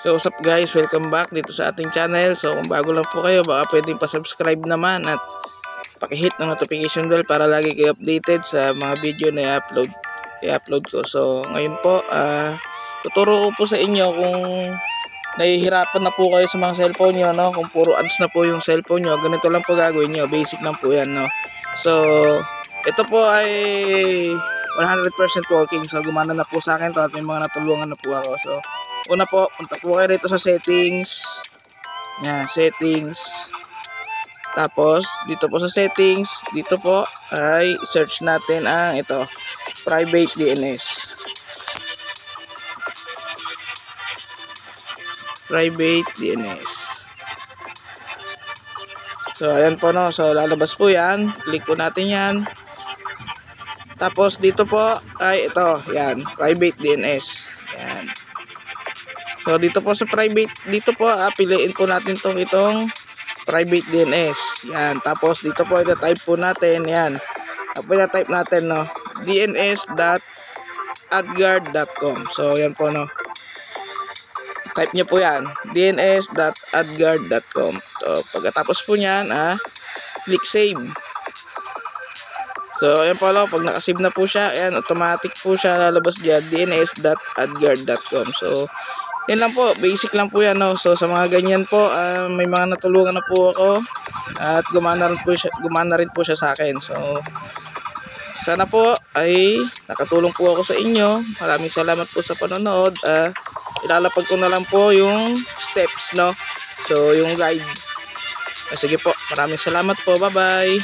So what's up guys, welcome back dito sa ating channel. So kung bago lang po kayo, baka pwedeng pa-subscribe naman at paki-hit ng notification bell para lagi kayo updated sa mga video na i-upload ko. So ngayon po, tuturo ko po sa inyo kung nahihirapan na po kayo sa mga cellphone nyo, no? Kung puro ads na po yung cellphone nyo, ganito lang po gagawin nyo, basic lang po yan, no? So ito po ay 100% working, so gumana na po sa akin to at may mga natulungan na po ako. So una po, punta po kayo rito sa settings. Yan, settings. Tapos dito po sa settings, dito po ay search natin ang ito, private DNS. Private DNS. So ayan po, no, so lalabas po yan, click po natin yan. Tapos dito po ay ito, yan, private DNS. Yan. So dito po sa private, dito po piliin po natin itong private DNS. Yan. Tapos dito po ita-type po natin, yan. Tapos ita-type natin, no, dns.adguard.com. So yan po, no. Type nyo po yan, dns.adguard.com. So pagkatapos po niyan, click save. So ayan po, no, pag nakasave na po siya, ayan, automatic po siya lalabas diyan, dns.adguard.com. So yan lang po, basic lang po yan, no. So sa mga ganyan po, may mga natulungan na po ako at gumana rin po siya sa akin. So sana po ay nakatulong po ako sa inyo. Maraming salamat po sa panonood. Ilalapag ko na lang po yung steps, no. So yung guide. Sige po, maraming salamat po. Bye bye.